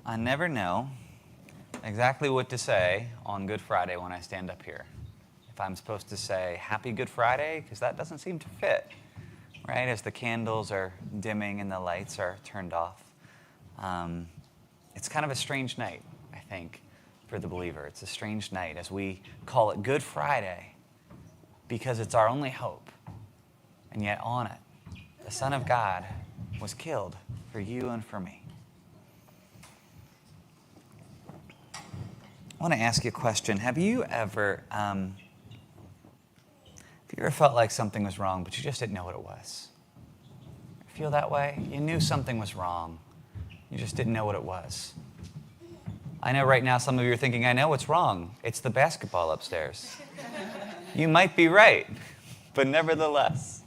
I never know exactly what to say on Good Friday when I stand up here. If I'm supposed to say Happy Good Friday, because that doesn't seem to fit, right? As the candles are dimming and the lights are turned off. It's kind of a strange night, I think, for the believer. It's a strange night as we call it Good Friday because it's our only hope. And yet on it, the Son of God was killed for you and for me. I want to ask you a question. Have you ever felt like something was wrong, but you just didn't know what it was? Feel that way? You knew something was wrong. You just didn't know what it was. I know right now some of you are thinking, I know what's wrong. It's the basketball upstairs. You might be right, but nevertheless.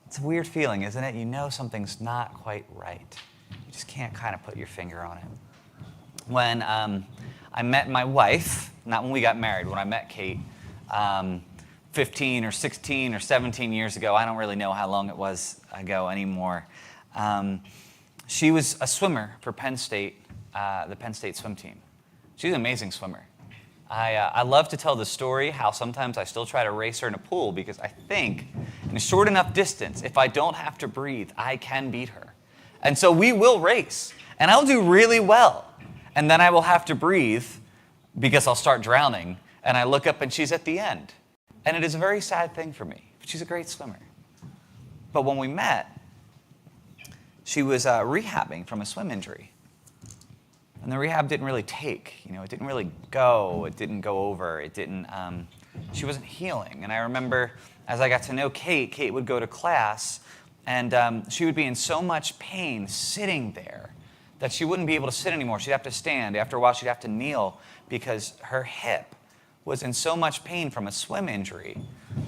It's a weird feeling, isn't it? You know something's not quite right. You just can't kind of put your finger on it. When I met my wife, not when we got married, when I met Kate, 15 or 16 or 17 years ago, I don't really know how long it was ago anymore. She was a swimmer for Penn State, the Penn State swim team. She's an amazing swimmer. I love to tell the story how sometimes I still try to race her in a pool because I think in a short enough distance, if I don't have to breathe, I can beat her. And so we will race, and I'll do really well. And then I will have to breathe because I'll start drowning, and I look up and she's at the end. And it is a very sad thing for me. She's a great swimmer. But when we met, she was rehabbing from a swim injury. And the rehab didn't really take, it didn't really go, it didn't go over, she wasn't healing. And I remember as I got to know Kate would go to class, and she would be in so much pain sitting there that she wouldn't be able to sit anymore. She'd have to stand. After a while, she'd have to kneel because her hip was in so much pain from a swim injury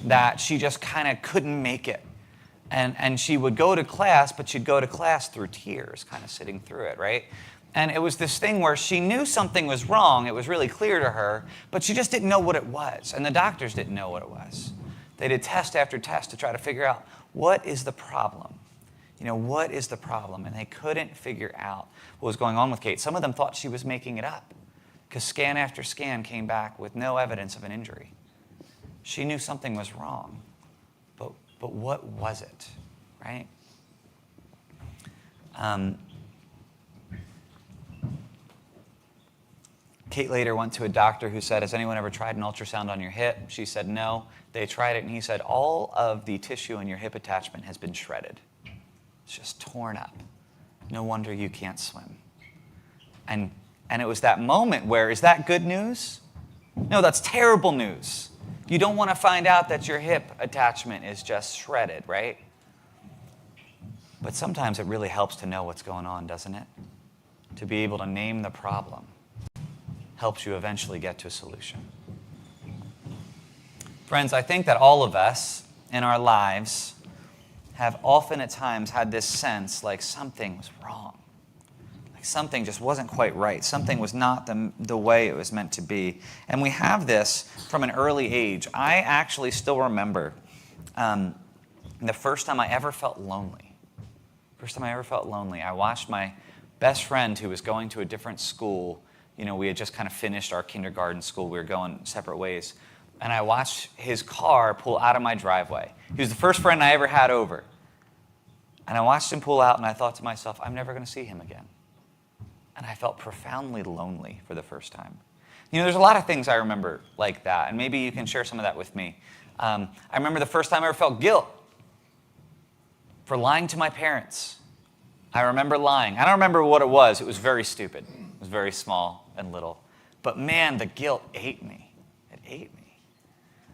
that she just kind of couldn't make it. And she would go to class, but she'd go to class through tears, kind of sitting through it, right? And it was this thing where she knew something was wrong. It was really clear to her, but she just didn't know what it was. And the doctors didn't know what it was. They did test after test to try to figure out what is the problem. What is the problem? And they couldn't figure out what was going on with Kate. Some of them thought she was making it up because scan after scan came back with no evidence of an injury. She knew something was wrong, but what was it, right? Kate later went to a doctor who said, has anyone ever tried an ultrasound on your hip? She said no. They tried it, and he said, all of the tissue in your hip attachment has been shredded. It's just torn up. No wonder you can't swim. And it was that moment where, is that good news? No, that's terrible news. You don't want to find out that your hip attachment is just shredded, right? But sometimes it really helps to know what's going on, doesn't it? To be able to name the problem helps you eventually get to a solution. Friends, I think that all of us in our lives have often at times had this sense like something was wrong. Like something just wasn't quite right. Something was not the way it was meant to be. And we have this from an early age. I actually still remember the first time I ever felt lonely. I watched my best friend who was going to a different school. We had just kind of finished our kindergarten school. We were going separate ways. And I watched his car pull out of my driveway. He was the first friend I ever had over. And I watched him pull out, and I thought to myself, I'm never going to see him again. And I felt profoundly lonely for the first time. There's a lot of things I remember like that, and maybe you can share some of that with me. I remember the first time I ever felt guilt for lying to my parents. I remember lying. I don't remember what it was. It was very stupid. It was very small and little. But man, the guilt ate me. It ate me.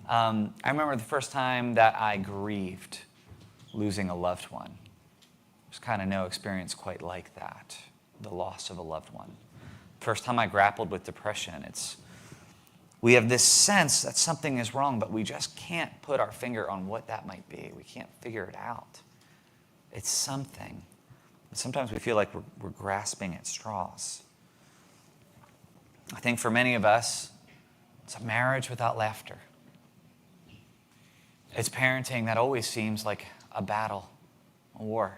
I remember the first time that I grieved losing a loved one. There's kind of no experience quite like that, the loss of a loved one. First time I grappled with depression, we have this sense that something is wrong, but we just can't put our finger on what that might be. We can't figure it out. It's something. Sometimes we feel like we're grasping at straws. I think for many of us, it's a marriage without laughter. It's parenting that always seems like a battle, a war.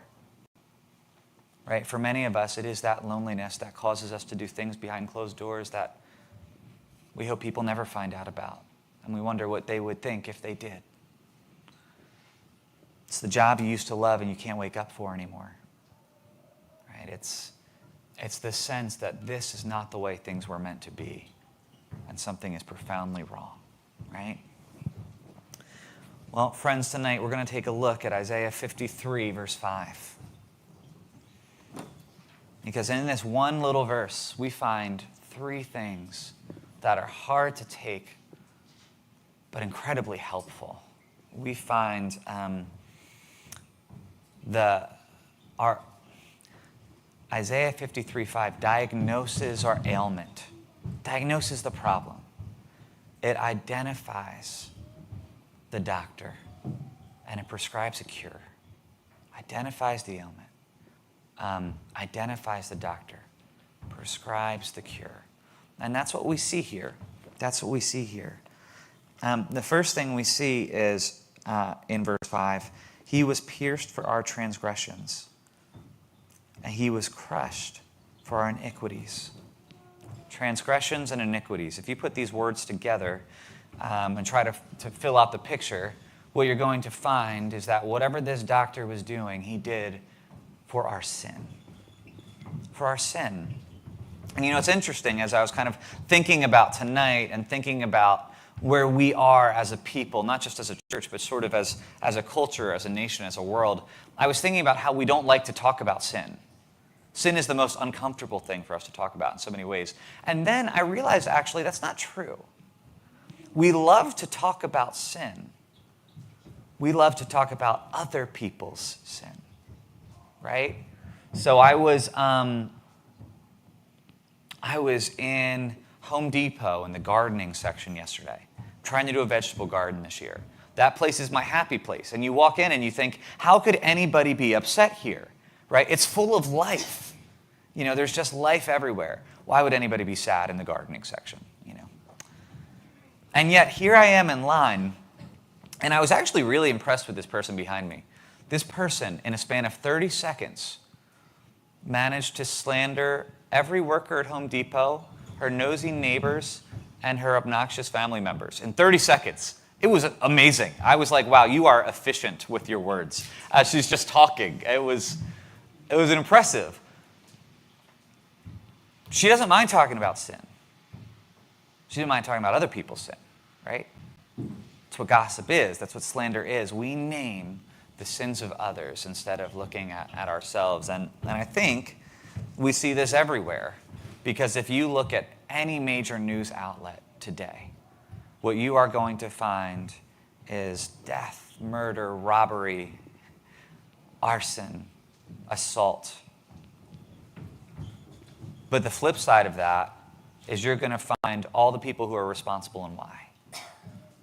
right? For many of us, it is that loneliness that causes us to do things behind closed doors that we hope people never find out about. And we wonder what they would think if they did. It's the job you used to love and you can't wake up for anymore. Right? It's this sense that this is not the way things were meant to be. And something is profoundly wrong. Right? Well, friends, tonight we're going to take a look at Isaiah 53, verse 5. Because in this one little verse, we find three things that are hard to take, but incredibly helpful. We find our Isaiah 53:5 diagnoses our ailment, diagnoses the problem. It identifies the doctor, and it prescribes a cure. Identifies the ailment, identifies the doctor, prescribes the cure. And that's what we see here. That's what we see here. The first thing we see is in verse 5, he was pierced for our transgressions, and he was crushed for our iniquities. Transgressions and iniquities. If you put these words together and try to fill out the picture, what you're going to find is that whatever this doctor was doing, he did for our sin. For our sin. And it's interesting, as I was kind of thinking about tonight and thinking about where we are as a people, not just as a church, but sort of as a culture, as a nation, as a world, I was thinking about how we don't like to talk about sin. Sin is the most uncomfortable thing for us to talk about in so many ways. And then I realized, actually, that's not true. We love to talk about sin. We love to talk about other people's sin, right? So I was in Home Depot in the gardening section yesterday, trying to do a vegetable garden this year. That place is my happy place. And you walk in and you think, how could anybody be upset here? Right? It's full of life. There's just life everywhere. Why would anybody be sad in the gardening section? And yet here I am in line, and I was actually really impressed with this person behind me. This person, in a span of 30 seconds, managed to slander every worker at Home Depot, her nosy neighbors, and her obnoxious family members in 30 seconds. It was amazing. I was like, wow, you are efficient with your words. She's just talking. It was impressive. She doesn't mind talking about sin. She didn't mind talking about other people's sin, right? That's what gossip is. That's what slander is. We name the sins of others instead of looking at ourselves. And I think we see this everywhere. Because if you look at any major news outlet today, what you are going to find is death, murder, robbery, arson, assault. But the flip side of that is you're going to find all the people who are responsible and why.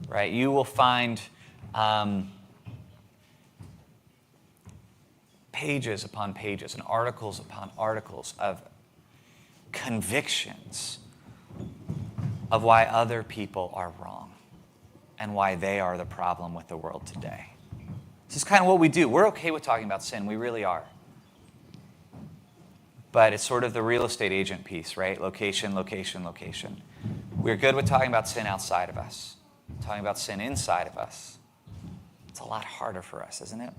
Right? You will find pages upon pages and articles upon articles of convictions of why other people are wrong and why they are the problem with the world today. This is kind of what we do. We're okay with talking about sin. We really are. But it's sort of the real estate agent piece, right? Location, location, location. We're good with talking about sin outside of us. Talking about sin inside of us. It's a lot harder for us, isn't it?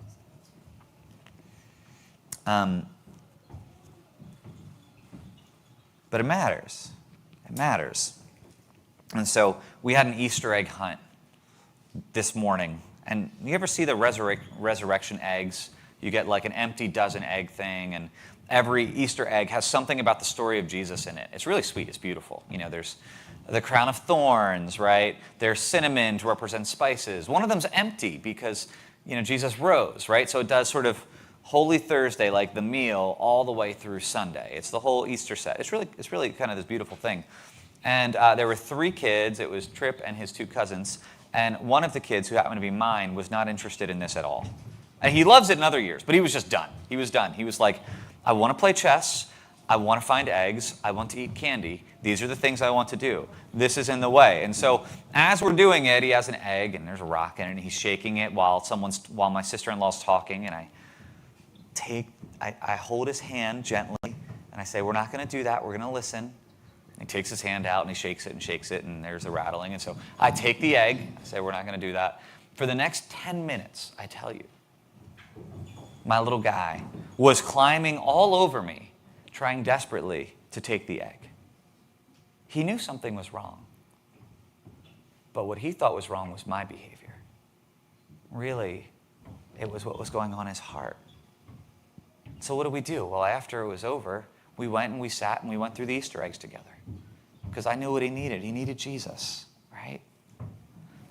But it matters. It matters. And so we had an Easter egg hunt this morning. And you ever see the resurrection eggs? You get like an empty dozen egg thing, and every Easter egg has something about the story of Jesus in it. It's really sweet. It's beautiful. There's the crown of thorns, right? There's cinnamon to represent spices. One of them's empty because, Jesus rose, right? So it does sort of Holy Thursday, like the meal, all the way through Sunday. It's the whole Easter set. It's really kind of this beautiful thing. And there were 3 kids. It was Tripp and his 2 cousins. And one of the kids, who happened to be mine, was not interested in this at all. And he loves it in other years, but he was just done. He was done. He was like, I want to play chess. I want to find eggs. I want to eat candy. These are the things I want to do. This is in the way. And so as we're doing it, he has an egg, and there's a rock in it, and he's shaking it while my sister-in-law's talking, and I take I hold his hand gently, and I say, we're not going to do that. We're going to listen. And he takes his hand out, and he shakes it, and there's a rattling. And so I take the egg. I say, we're not going to do that. For the next 10 minutes, I tell you, my little guy was climbing all over me, trying desperately to take the egg. He knew something was wrong. But what he thought was wrong was my behavior. Really, it was what was going on in his heart. So what do? Well, after it was over, we went and we sat and we went through the Easter eggs together. Because I knew what he needed. He needed Jesus, right?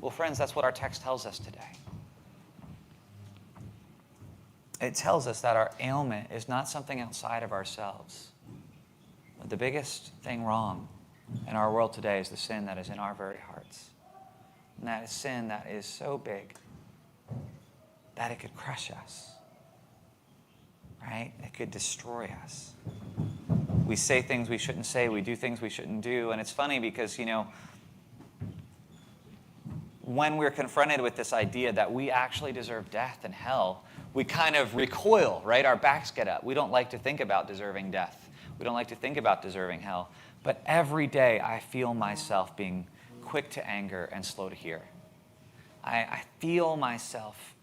Well, friends, that's what our text tells us today. It tells us that our ailment is not something outside of ourselves. But the biggest thing wrong in our world today is the sin that is in our very hearts. And that is sin that is so big that it could crush us. Right? It could destroy us. We say things we shouldn't say. We do things we shouldn't do. And it's funny because, when we're confronted with this idea that we actually deserve death and hell, we kind of recoil, right? Our backs get up. We don't like to think about deserving death. We don't like to think about deserving hell. But every day I feel myself being quick to anger and slow to hear. I feel myself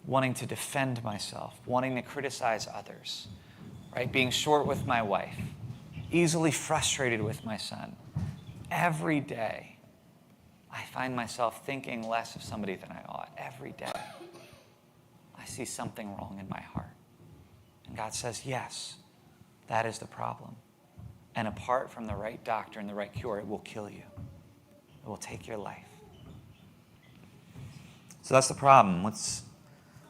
wanting to defend myself, wanting to criticize others, right? Being short with my wife, easily frustrated with my son. Every day, I find myself thinking less of somebody than I ought. Every day, I see something wrong in my heart. And God says, yes, that is the problem. And apart from the right doctor and the right cure, it will kill you. It will take your life. So that's the problem.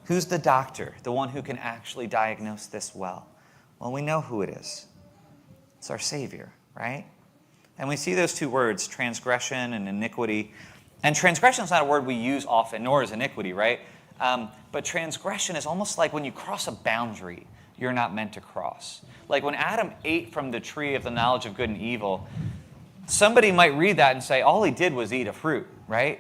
Who's the doctor, the one who can actually diagnose this well? Well, we know who it is. It's our Savior, right? And we see those two words, transgression and iniquity. And transgression is not a word we use often, nor is iniquity, right? But transgression is almost like when you cross a boundary you're not meant to cross. Like when Adam ate from the tree of the knowledge of good and evil, somebody might read that and say, all he did was eat a fruit, right?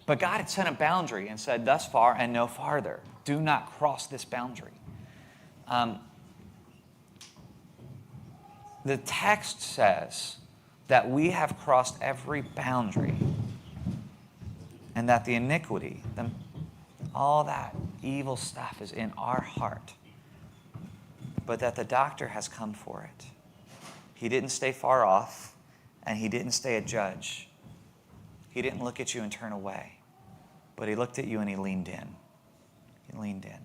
But God had set a boundary and said, thus far and no farther. Do not cross this boundary. The text says that we have crossed every boundary and that the iniquity, all that evil stuff is in our heart, but that the doctor has come for it. He didn't stay far off, and he didn't stay a judge. He didn't look at you and turn away, but he looked at you and he leaned in. He leaned in.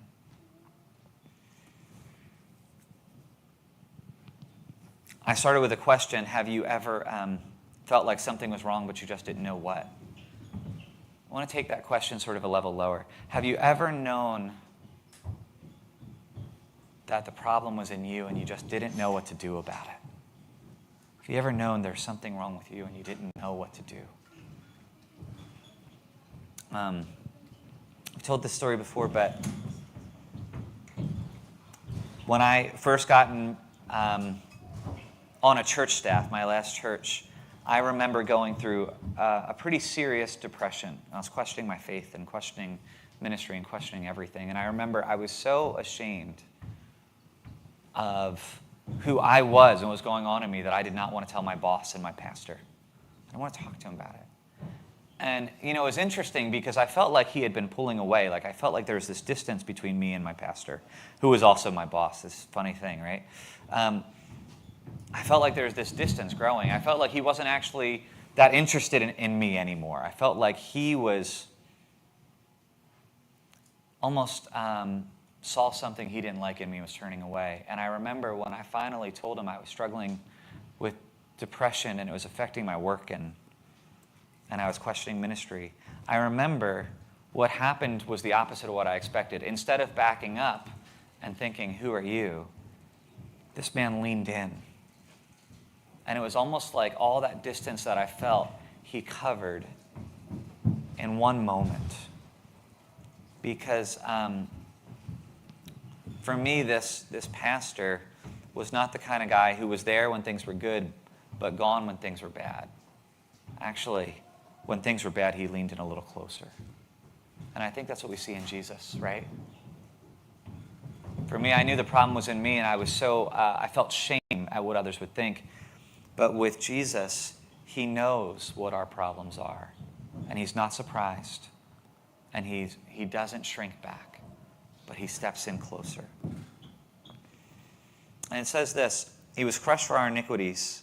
I started with a question. Have you ever felt like something was wrong, but you just didn't know what? I want to take that question sort of a level lower. Have you ever known that the problem was in you and you just didn't know what to do about it? Have you ever known there's something wrong with you and you didn't know what to do? I've told this story before, but when I first gotten on a church staff, my last church, I remember going through a pretty serious depression. I was questioning my faith and questioning ministry and questioning everything. And I remember I was so ashamed of who I was and what was going on in me that I did not want to tell my boss and my pastor. I didn't want to talk to him about it. And, it was interesting because I felt like he had been pulling away. Like I felt like there was this distance between me and my pastor, who was also my boss. This funny thing, right? I felt like there was this distance growing. I felt like he wasn't actually that interested in me anymore. I felt like he was almost saw something he didn't like in me and was turning away. And I remember when I finally told him I was struggling with depression and it was affecting my work and I was questioning ministry, I remember what happened was the opposite of what I expected. Instead of backing up and thinking, who are you? This man leaned in. And it was almost like all that distance that I felt, he covered in one moment. Because for me, this pastor was not the kind of guy who was there when things were good, but gone when things were bad. Actually, when things were bad, he leaned in a little closer. And I think that's what we see in Jesus, right? For me, I knew the problem was in me, and I felt shame at what others would think. But with Jesus, he knows what our problems are, and he's not surprised, and he doesn't shrink back, but he steps in closer. And it says this, he was crushed for our iniquities,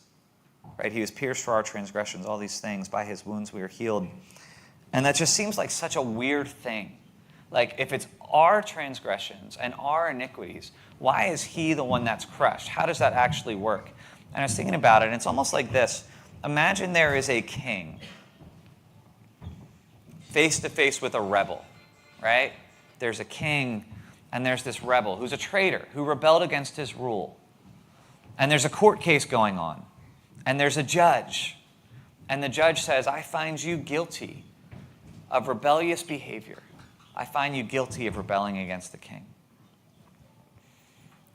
right? He was pierced for our transgressions, all these things. By his wounds we are healed. And that just seems like such a weird thing. Like, if it's our transgressions and our iniquities, why is he the one that's crushed? How does that actually work? And I was thinking about it, and it's almost like this. Imagine there is a king face to face with a rebel, right? There's a king, and there's this rebel who's a traitor, who rebelled against his rule. And there's a court case going on, and there's a judge. And the judge says, I find you guilty of rebellious behavior. I find you guilty of rebelling against the king.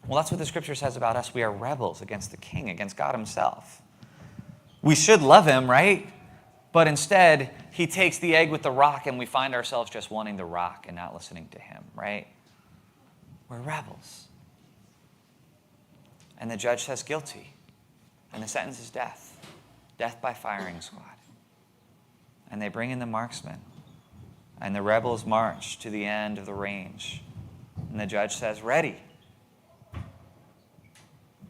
Well, that's what the scripture says about us. We are rebels against the king, against God himself. We should love him, right? But instead, he takes the egg with the rock, and we find ourselves just wanting the rock and not listening to him, right? We're rebels. And the judge says guilty. And the sentence is death. Death by firing squad. And they bring in the marksman. And the rebels march to the end of the range. And the judge says, ready.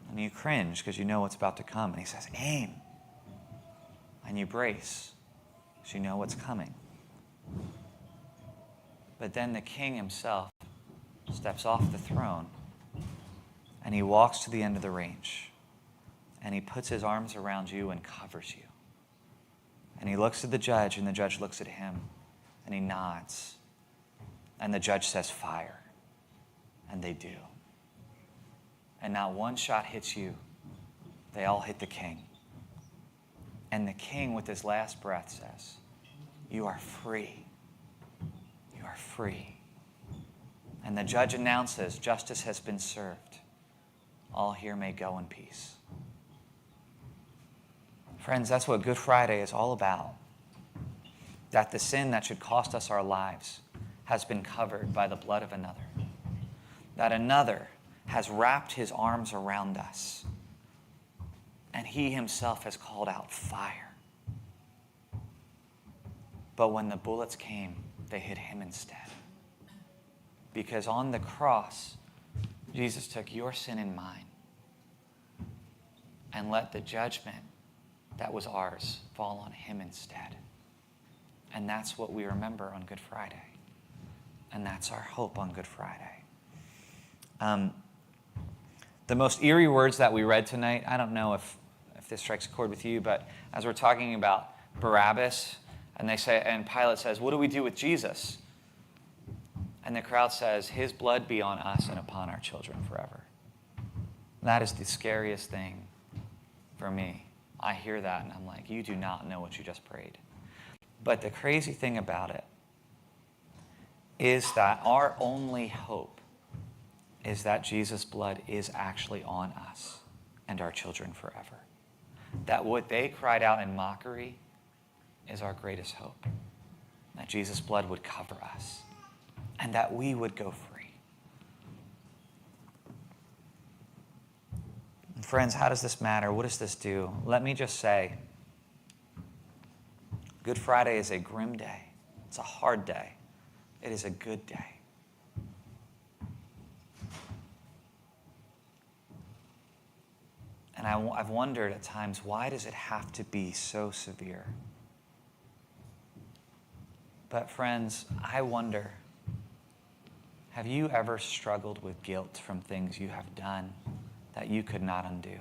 And you cringe because you know what's about to come. And he says, aim. And you brace because you know what's coming. But then the king himself steps off the throne. And he walks to the end of the range. And he puts his arms around you and covers you. And he looks at the judge, and the judge looks at him. And he nods. And the judge says, fire. And they do. And not one shot hits you. They all hit the king. And the king, with his last breath, says, you are free. You are free. And the judge announces, justice has been served. All here may go in peace. Friends, that's what Good Friday is all about. That the sin that should cost us our lives has been covered by the blood of another. That another has wrapped his arms around us. And he himself has called out fire. But when the bullets came, they hit him instead. Because on the cross, Jesus took your sin and mine and let the judgment that was ours fall on him instead. And that's what we remember on Good Friday. And that's our hope on Good Friday. The most eerie words that we read tonight, I don't know if this strikes a chord with you, but as we're talking about Barabbas, and Pilate says, what do we do with Jesus? And the crowd says, his blood be on us and upon our children forever. That is the scariest thing for me. I hear that and I'm like, you do not know what you just prayed. But the crazy thing about it is that our only hope is that Jesus' blood is actually on us and our children forever. That what they cried out in mockery is our greatest hope. That Jesus' blood would cover us. And that we would go free. And friends, how does this matter? What does this do? Let me just say, Good Friday is a grim day. It's a hard day. It is a good day. And I've wondered at times, why does it have to be so severe? But friends, I wonder, have you ever struggled with guilt from things you have done that you could not undo?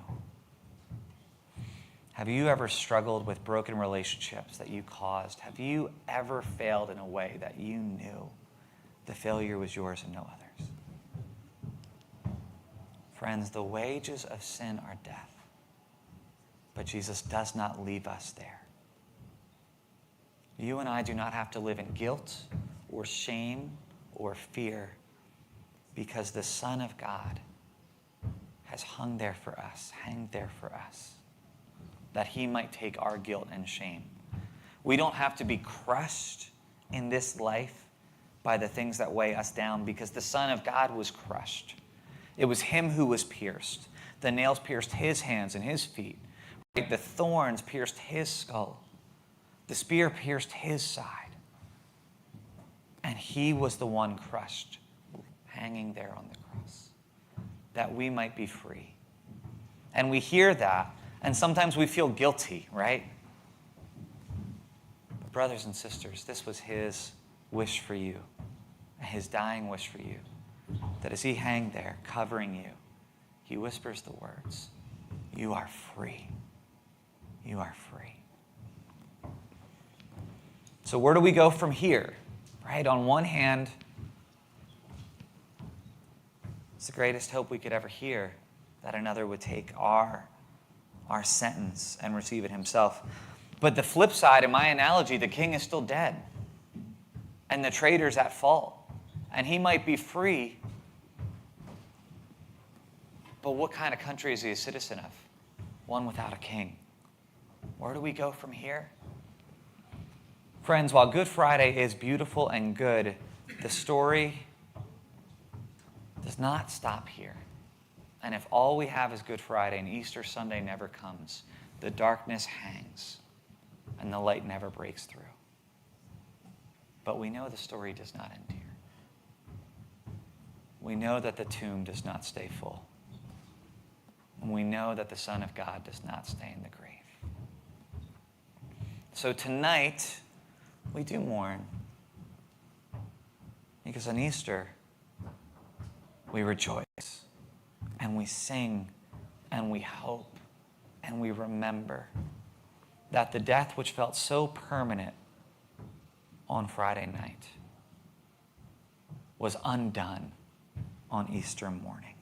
Have you ever struggled with broken relationships that you caused? Have you ever failed in a way that you knew the failure was yours and no others? Friends, the wages of sin are death, but Jesus does not leave us there. You and I do not have to live in guilt or shame or fear, because the Son of God has hanged there for us, that he might take our guilt and shame. We don't have to be crushed in this life by the things that weigh us down, because the Son of God was crushed. It was him who was pierced. The nails pierced his hands and his feet. Right? The thorns pierced his skull. The spear pierced his side. And he was the one crushed, hanging there on the cross, that we might be free. And we hear that, and sometimes we feel guilty, right? But brothers and sisters, this was his wish for you, his dying wish for you, that as he hanged there covering you, he whispers the words, "You are free. You are free." So where do we go from here? Right? On one hand, it's the greatest hope we could ever hear, that another would take our sentence and receive it himself. But the flip side, in my analogy, the king is still dead. And the traitor's at fault. And he might be free. But what kind of country is he a citizen of? One without a king. Where do we go from here? Friends, while Good Friday is beautiful and good, the story does not stop here. And if all we have is Good Friday and Easter Sunday never comes, the darkness hangs and the light never breaks through. But we know the story does not end here. We know that the tomb does not stay full. And we know that the Son of God does not stay in the grave. So tonight, we do mourn. Because on Easter, we rejoice, and we sing, and we hope, and we remember that the death which felt so permanent on Friday night was undone on Easter morning.